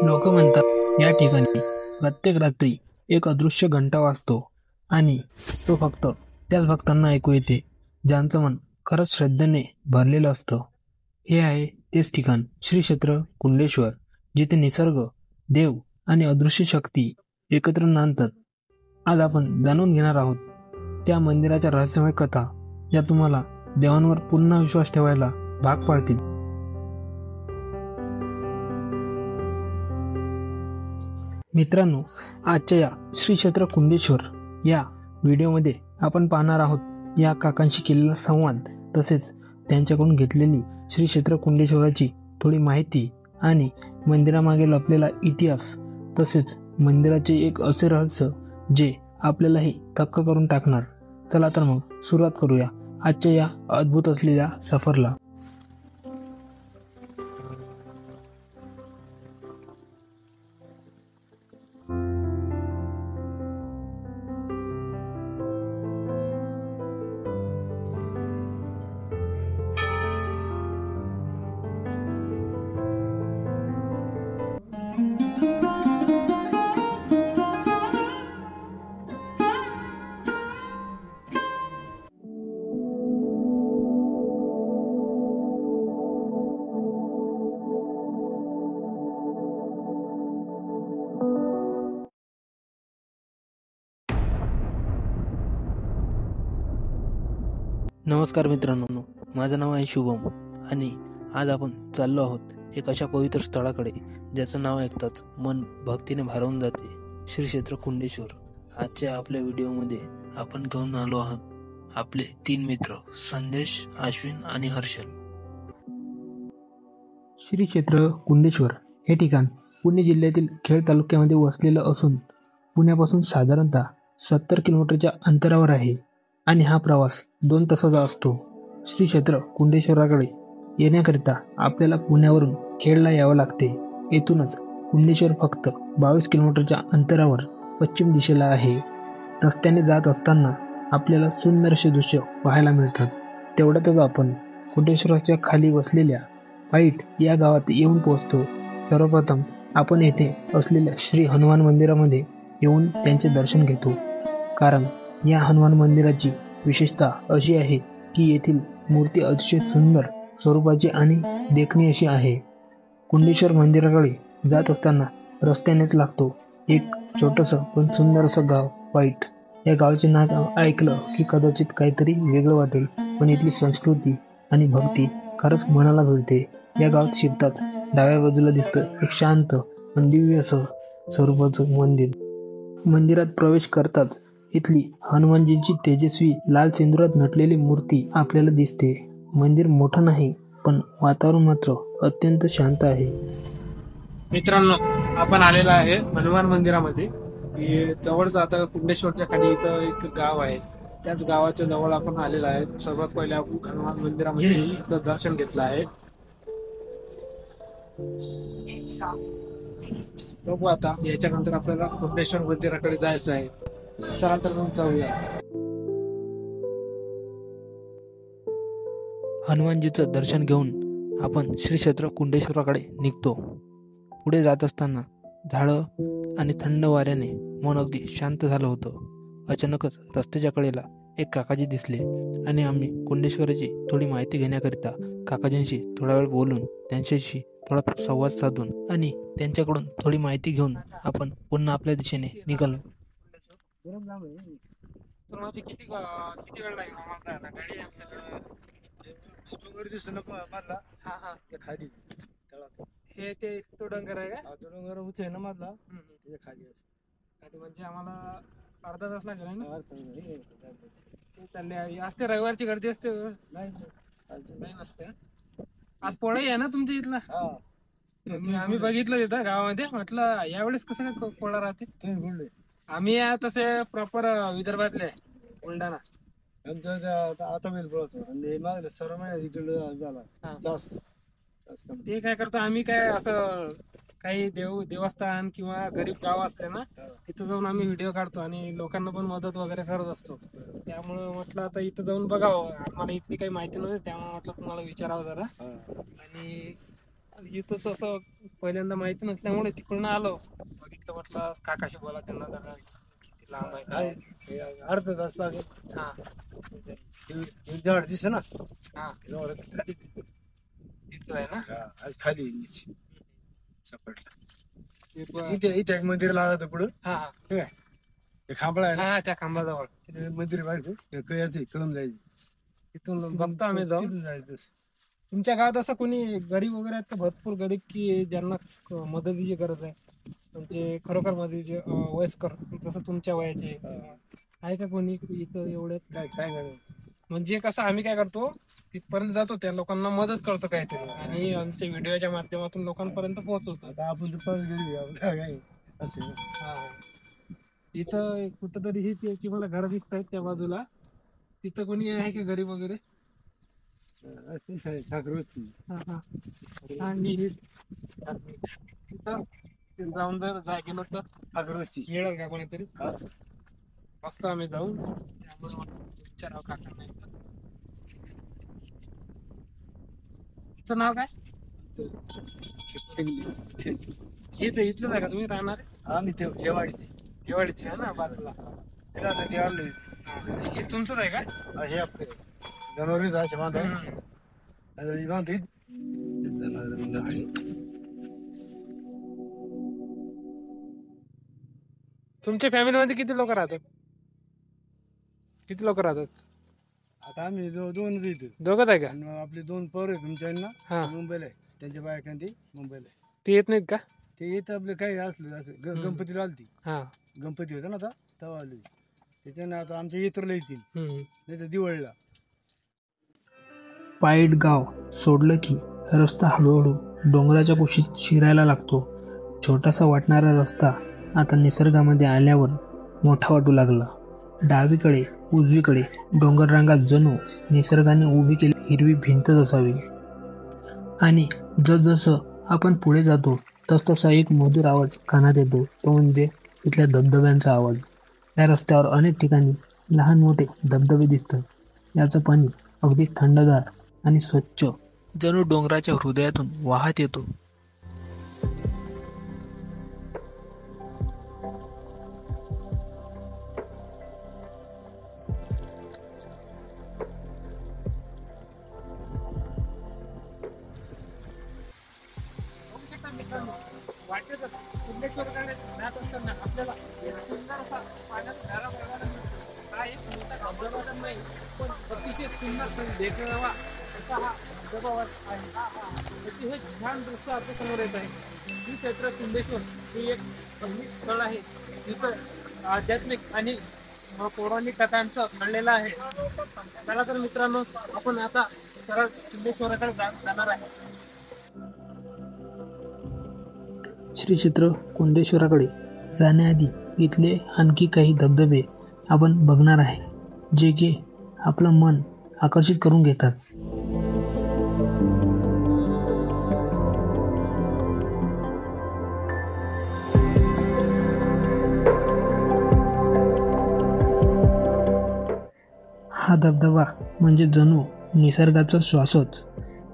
लोक म्हणतात या ठिकाणी प्रत्येक रात्री एक अदृश्य घंटा वाजतो आणि तो फक्त त्याच भक्तांना ऐकू येते ज्यांचं मन खरंच श्रद्धेने भरलेलं असतं. हे आहे तेच ठिकाण श्री क्षेत्र कुंडेश्वर, जिथे निसर्ग, देव आणि अदृश्य शक्ती एकत्र नांदतात. आज आपण जाणून घेणार आहोत त्या मंदिराच्या रहस्यमय कथा, ज्या तुम्हाला देवांवर पुन्हा विश्वास ठेवायला भाग पाडतील. मित्रांनो, आजच्या या श्री क्षेत्र कुंडेश्वर या व्हिडिओमध्ये आपण पाहणार आहोत या काकांशी केलेला संवाद, तसेच त्यांच्याकडून घेतलेली श्री क्षेत्र कुंडेश्वराची थोडी माहिती आणि मंदिरामागे लपलेला इतिहास, तसेच मंदिराचे एक असे रहस्य जे आपल्यालाही थक्क करून टाकणार. चला तर मग सुरुवात करूया आजच्या या अद्भुत असलेल्या सफरला. नमस्कार मित्रांनो, माझं नाव आहे शुभम आणि आज आपण चाललो आहोत एक अशा पवित्र स्थळाकडे ज्याचं नाव ऐकताच मन भक्तीने भारावून जाते, श्री क्षेत्र कुंडेश्वर. आजच्या आपल्या व्हिडिओमध्ये आपण घेऊन आलो आहोत आपले 3 मित्र संदेश, अश्विन आणि हर्षल. श्री क्षेत्र कुंडेश्वर हे ठिकाण पुणे जिल्ह्यातील खेड तालुक्यामध्ये वसलेलं असून पुण्यापासून साधारणतः 70 किलोमीटरच्या अंतरावर आहे आणि हा प्रवास 2 तासाचा असतो. श्री क्षेत्र कुंडेश्वराकडे येण्याकरिता आपल्याला पुण्यावरून खेडला यावं लागते. येथूनच कुंडेश्वर फक्त 22 किलोमीटरच्या अंतरावर पश्चिम दिशेला आहे. रस्त्याने जात असताना आपल्याला सुंदर असे दृश्य पाहायला मिळतात. तेवढ्यातच आपण कुंडेश्वराच्या खाली वसलेल्या वाईट या गावात येऊन पोहोचतो. सर्वप्रथम आपण येथे असलेल्या श्री हनुमान मंदिरामध्ये येऊन त्यांचे दर्शन घेतो, कारण या हनुमान मंदिराची विशेषता अशी आहे की येथील मूर्ती अतिशय सुंदर स्वरूपाची आणि देखणी अशी आहे. कुंडेश्वर मंदिराकडे जात असताना रस्त्यानेच लागतो एक छोटंसं पण सुंदर असं गाव वाईट. या गावाचे नाव ऐकलं की कदाचित काहीतरी वेगळं वाटेल, पण इथली संस्कृती आणि भक्ती खरंच मनाला भिडते. या गावात शिरताच डाव्या बाजूला दिसतं एक शांत पण दिव्य असं स्वरूपाचं मंदिर. मंदिरात प्रवेश करताच इथली हनुमानजींची तेजस्वी लाल सिंदुरात नटलेली मूर्ती आपल्याला दिसते. मंदिर मोठं नाही, पण वातावरण मात्र अत्यंत शांत आहे. मित्रांनो, आपण आलेला आहे हनुमान मंदिरामध्ये. जवळच आता कुंडेश्वरच्या खाली इथं एक गाव आहे, त्याच गावाच्या जवळ आपण आलेला आहे. सर्वात पहिले आपण हनुमान मंदिरामध्ये दर्शन घेतलं आहे. बघू आता याच्यानंतर आपल्याला कुंडेश्वर मंदिराकडे जायचं आहे. चला तर मग जाऊया. हनुमानजीचं दर्शन घेऊन आपण श्री क्षेत्र कुंडेश्वराकडे निघतो. पुढे जात असताना झाडं आणि थंड वाऱ्याने मन अगदी शांत झालं होतं. अचानकच रस्त्याच्या कडेला एक काकाजी दिसले आणि आम्ही कुंडेश्वराची थोडी माहिती घेण्याकरिता काकाजींशी थोडा वेळ बोलून त्यांच्याशी थोडा संवाद साधून आणि त्यांच्याकडून थोडी माहिती घेऊन आपण पुन्हा आपल्या दिशेने निघालो. तर माझी किती वेळ लागेल आम्हाला गाडी आपल्याला? खाली हे ते तो डोंगर आहे का? तो डोंगर उंच आहे ना मधला, त्याच्या खाली खाली म्हणजे आम्हाला अर्धा तास लागेल ना. चालले असते रविवारची गर्दी असते? नाही नसते. आज पोळा आहे ना तुमच्या इथला? आम्ही बघितलं तिथं गावामध्ये, म्हटलं यावेळेस कसं काय पोळा राहते. तुम्ही बोलले आम्ही तसे प्रॉपर विदर्भातले, बुलढाणा. आता वेळ बोलतो आणि मागले सर्व महिन्यात झाला. ते काय करतो आम्ही, काय असं काही देवस्थान किंवा गरीब गाव असते ना, तिथं जाऊन आम्ही व्हिडिओ काढतो आणि लोकांना पण मदत वगैरे करत असतो. त्यामुळे म्हटलं आता इथं जाऊन बघावं. आम्हाला इथली काही माहिती नव्हती, त्यामुळे म्हटलं तुम्हाला विचारावं जरा. आणि इथंच आता पहिल्यांदा माहिती नसल्यामुळे तिकडून आलो, बघितलं, म्हटलं काकाशी बोला, त्यांना जरा किती लांब आहे काय. हे अर्धा तास लागेल. हा हे झाड दिसतं ना, हा एवढं खाली. तिथं आहे ना. हा, आज खाली आहे मीच. सापडला. ते ब- इथे इथे एक मंदिर लागत पुढं. हा हा ठीक आहे. ते खांबळा आहे ना, हा, त्या खांबाजवळ तिथे मंदिर बाहेर कळायचं कळून जायचं. तिथून बघतो आम्ही जाऊन. तिथून जायचं तसं. तुमच्या गावात असं कोणी गरीब वगैरे आहेत का, भरपूर गरीब, की ज्यांना मदतीची गरज आहे, त्यांचे खरोखर मदतीचे वयस्कर, जसं तुमच्या वयाचे आहे का कोणी इथं एवढे? काय काय नाही. म्हणजे कसं आम्ही काय करतो, तिथपर्यंत जातो, त्या लोकांना मदत करतो काहीतरी, आणि आमच्या व्हिडिओच्या माध्यमातून लोकांपर्यंत पोहोचवतो. आता आपण दुपारी गेली काय असे हा. इथं कुठंतरी ही त्याची मला घरं दिसत आहेत त्या बाजूला, तिथं कोणी आहे का गरीब वगैरे? ठाकरवस्ती. हा हा. आणि तिथं जाऊन जर जाय गेलो तर ठाकरवस्ती. मिळेल का कोणीतरी? असतो आम्ही जाऊन, त्यामुळे विचारावं काकांना एकदा. तुमचं नाव काय? इथं इथलंच आहे का तुम्ही राहणार? आम्ही ते जेवाडीचे दिवाळीचे आहे ना बाजूला. ते आले. हे तुमचंच आहे का? हे आपले जनावरीच असे बांधा बांधतो. तुमच्या फॅमिलीमध्ये किती लोक राहतात? किती लोक राहतात? आता आम्ही दोनच इथे. दोघंच आहे का? आणि आपले 2 पोरं आहेत तुमच्या हा. ना, मुंबईला आहे. त्यांच्या बायका ते मुंबईला आहे. ते येत नाहीत का? ते येतं आपलं काही असलं असं गणपतीला आलती. हा. गणपती होता ना आता, तेव्हा आली. त्याच्यानं आता आमच्या इतरला येतील, नाही तर दिवाळीला. पायट गाव सोडलं की रस्ता हळूहळू डोंगराच्या कुशीत शिरायला लागतो. छोटासा वाटणारा रस्ता आता निसर्गामध्ये आल्यावर मोठा वाटू लागला. डावीकडे उजवीकडे डोंगररांगा जणू निसर्गाने उभी केली हिरवी भिंतच असावी. आणि जसजसं आपण पुढे जातो तसतसा एक मधुर आवाज कानात येतो, तो म्हणजे इथल्या धबधब्यांचा आवाज. या रस्त्यावर अनेक ठिकाणी लहान मोठे धबधबे दिसतात. याचं पाणी अगदी थंडगार आणि स्वच्छ, जणू डोंगराच्या हृदयातून वाहत येतो. वाटेत कुंडेश्वरकडे जात असताना आपल्याला एक सुंदर असा पाण्याचा धारा बघायला मिळतो. हा एक मोठा धबधबा तर नाही, पण अतिशय सुंदर देखावा असा हा धबधबा आहे. अतिशय छान दृश्य आपल्या समोर येत आहे. श्री क्षेत्र कुंडेश्वर ही एक धार्मिक स्थळ आहे, जिथं आध्यात्मिक आणि पौराणिक कथांचं घडलेलं आहे. चला तर मित्रांनो, आपण आता सरळ कुंडेश्वराकडे जाणार आहे. श्री क्षेत्र कुंडेश्वराकडे जाण्याआधी इथले आणखी काही धबधबे आपण बघणार आहे, जे की आपलं मन आकर्षित करून घेतात. हा धबधबा म्हणजे जणू निसर्गाचा श्वासच.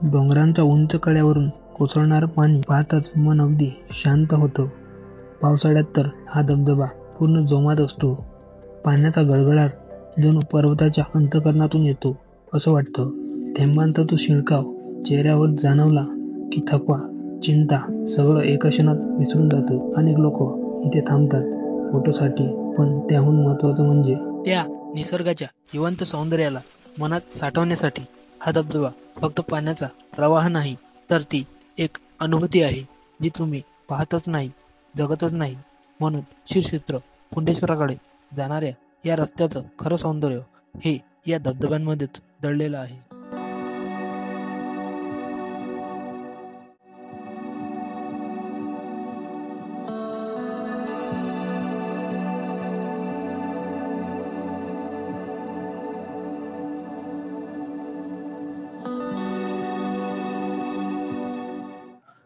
डोंगरांच्या उंच कड्यावरून कोसळणारं पाणी पाहताच मन अगदी शांत होतं. पावसाळ्यात तर हा धबधबा पूर्ण जोमात असतो. पाण्याचा गडगडाट जणू पर्वताच्या अंतःकरणातून येतो असं वाटतं. थेंबांचा तो शिळकाव चेहऱ्यावर जाणवला की थकवा, चिंता सगळं एका क्षणात विसरून जातं. अनेक लोक इथे थांबतात फोटोसाठी, पण त्याहून महत्त्वाचं म्हणजे त्या निसर्गाच्या जिवंत सौंदर्याला मनात साठवण्यासाठी. हा धबधबा फक्त पाण्याचा प्रवाह नाही, तर ती एक अनुभूती आहे जी तुम्ही पाहतच नाही, जगतच नाही. म्हणून श्री क्षेत्र कुंडेश्वराकडे जाणाऱ्या या रस्त्याचं खरं सौंदर्य हे या धबधब्यांमध्येच दडलेलं आहे.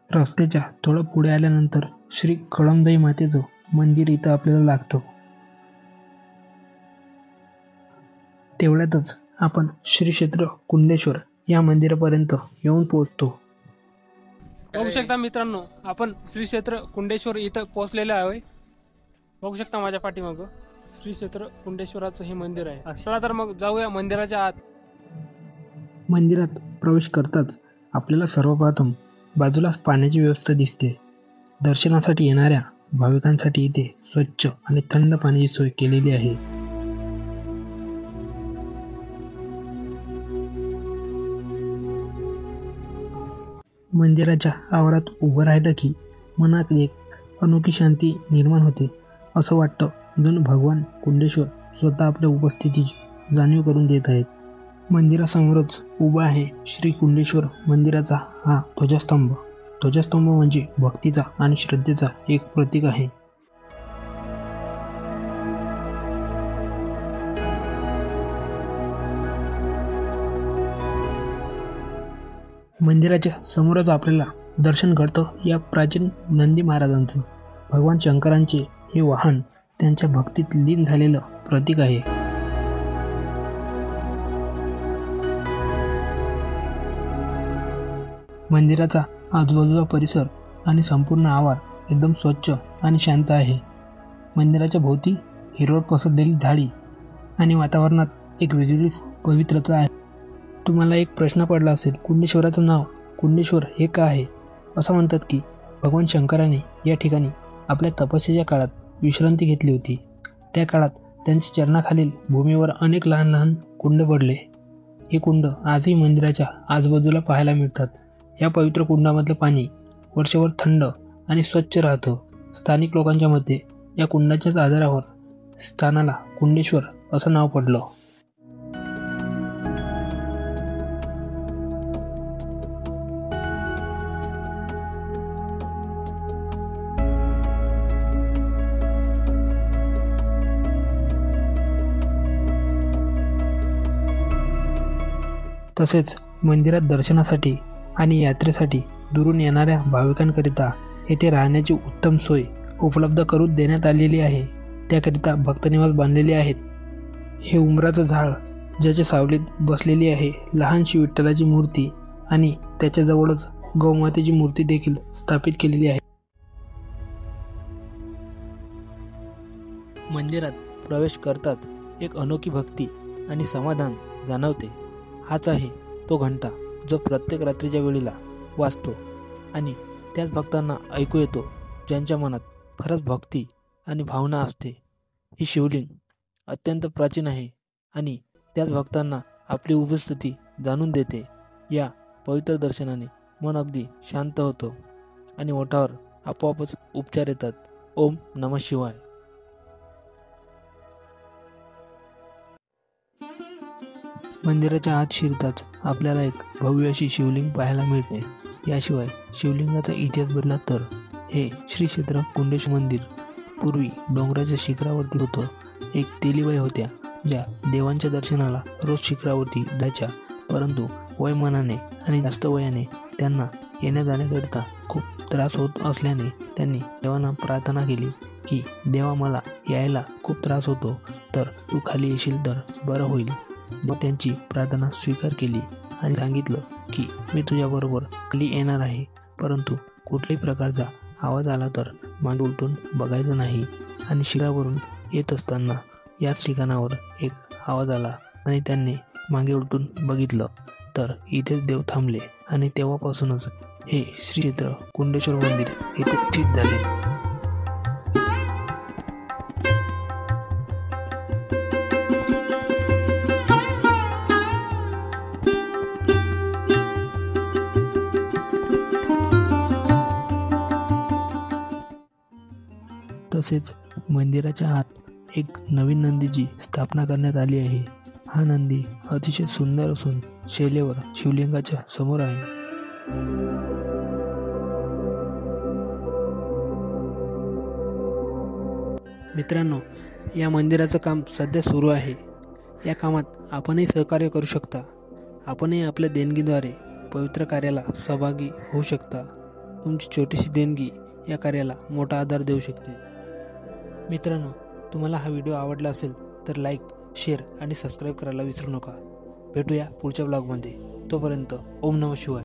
रस्त्याच्या थोडं पुढे आल्यानंतर श्री कळमदाई मातेचं मंदिर इथं आपल्याला लागतं. तेवढ्यातच आपण श्री क्षेत्र कुंडेश्वर या मंदिरापर्यंत येऊन पोहोचतो. बघू शकता मित्रांनो, आपण श्री क्षेत्र कुंडेश्वर इथं पोहोचलेलो आहे. बघू शकता माझ्या पाठीमागं श्री क्षेत्र कुंडेश्वराचं हे मंदिर आहे. चला तर मग जाऊया मंदिराच्या आत. मंदिरात प्रवेश करताच आपल्याला सर्वप्रथम बाजूलाच पाण्याची व्यवस्था दिसते. दर्शनासाठी येणाऱ्या भाविकांसाठी इथे स्वच्छ आणि थंड पाण्याची सोय केलेली आहे. मंदिराच्या आवारात उभं राहिलं की मनात एक अनोखी शांती निर्माण होते. असं वाटतं जणू भगवान कुंडेश्वर स्वतः आपल्या उपस्थितीची जाणीव करून देत आहेत. मंदिरासमोरच उभा आहे श्री कुंडेश्वर मंदिराचा हा ध्वजस्तंभ. ध्वजस्तंभ म्हणजे भक्तीचा आणि श्रद्धेचा एक प्रतीक आहे. मंदिराच्या समोरच आपल्याला दर्शन घडतं या प्राचीन नंदी महाराजांचं. भगवान शंकरांचे हे वाहन त्यांच्या भक्तीत लीन झालेलं प्रतीक आहे. मंदिराचा आजूबाजूचा परिसर आणि संपूर्ण आवार एकदम स्वच्छ आणि शांत आहे. मंदिराच्या भोवती हिरवळ पसरलेली झाडी आणि वातावरणात एक वेगळीच पवित्रता आहे. तुम्हाला एक प्रश्न पडला असेल, कुंडेश्वराचं नाव कुंडेश्वर हे का आहे? असं म्हणतात की भगवान शंकराने या ठिकाणी आपल्या तपस्येच्या काळात विश्रांती घेतली होती. त्या काळात त्यांच्या चरणाखालील भूमीवर अनेक लहान लहान कुंड पडले. हे कुंड आजही मंदिराच्या आजूबाजूला पाहायला मिळतात. या पवित्र कुंडामधलं पाणी वर्षभर थंड आणि स्वच्छ राहतं. स्थानिक लोकांच्या मते या कुंडाच्याच आधारावर स्थानाला कुंडेश्वर असं नाव पडलं. तसेच मंदिरात दर्शनासाठी आणि यात्रेसाठी दुरून येणाऱ्या भाविकांकरिता येथे राहण्याची उत्तम सोय उपलब्ध करून देण्यात आलेली आहे. त्याकरिता भक्तनिवास बांधलेले आहेत. हे उंबराचं झाड ज्याच्या सावलीत बसलेली आहे. लहानशी विठ्ठलाची मूर्ती आणि त्याच्याजवळच गौमातेची मूर्ती देखील स्थापित केलेली आहे. मंदिरात प्रवेश करताच एक अनोखी भक्ती आणि समाधान जाणवते. हाच आहे तो घंटा जो प्रत्येक रात्रीच्या वेळेला वाजतो आणि त्याच भक्तांना ऐकू येतो ज्यांच्या मनात खरंच भक्ती आणि भावना असते. ही शिवलिंग अत्यंत प्राचीन आहे आणि त्याच भक्तांना आपली उपस्थिती जाणून देते. या पवित्र दर्शनाने मन अगदी शांत होतं आणि ओठावर आपोआपच उपचार येतात. ओम नमः शिवाय. मंदिराच्या आत शिरताच आपल्याला एक भव्य अशी शिवलिंग पाहायला मिळते. याशिवाय शिवलिंगाचा इतिहास बदलला तर हे श्री क्षेत्र कुंडेश्वर मंदिर पूर्वी डोंगराच्या शिखरावरती होतं. एक तेलीबाई होत्या ज्या देवांच्या दर्शनाला रोज शिखरावरती जायच्या. परंतु वयमानाने आणि जास्त वयाने त्यांना येण्या जाण्याकरिता खूप त्रास होत असल्याने त्यांनी देवांना प्रार्थना केली की देवा मला यायला खूप त्रास होतो, तर तू खाली येशील तर बरं होईल. मग त्यांची प्रार्थना स्वीकार केली आणि सांगितलं की मी तुझ्याबरोबर खाली येणार आहे, परंतु कुठल्याही प्रकारचा आवाज आला तर मांड उलटून बघायचं नाही. आणि शिखरावरून येत असताना याच ठिकाणावर एक आवाज आला आणि त्यांनी मागे उलटून बघितलं तर इथेच देव थांबले. आणि तेव्हापासूनच हे श्री क्षेत्र कुंडेश्वर मंदिर इथे स्थित झाले. तसेच मंदिराच्या आत एक नवीन नंदीची स्थापना करण्यात आली आहे. हा नंदी अतिशय सुंदर असून शैलेवर शिवलिंगाच्या समोर आहे. मित्रांनो, या मंदिराचं काम सध्या सुरू आहे. या कामात आपणही सहकार्य करू शकता. आपणही आपल्या देणगीद्वारे पवित्र कार्याला सहभागी होऊ शकता. तुमची छोटीशी देणगी या कार्याला मोठा आधार देऊ शकते. मित्रांनो, तुम्हाला हा व्हिडिओ आवडला असेल तर लाईक, शेअर आणि सबस्क्राईब करायला विसरू नका. भेटूया पुढच्या ब्लॉगमध्ये. तोपर्यंत ओम नमः शिवाय.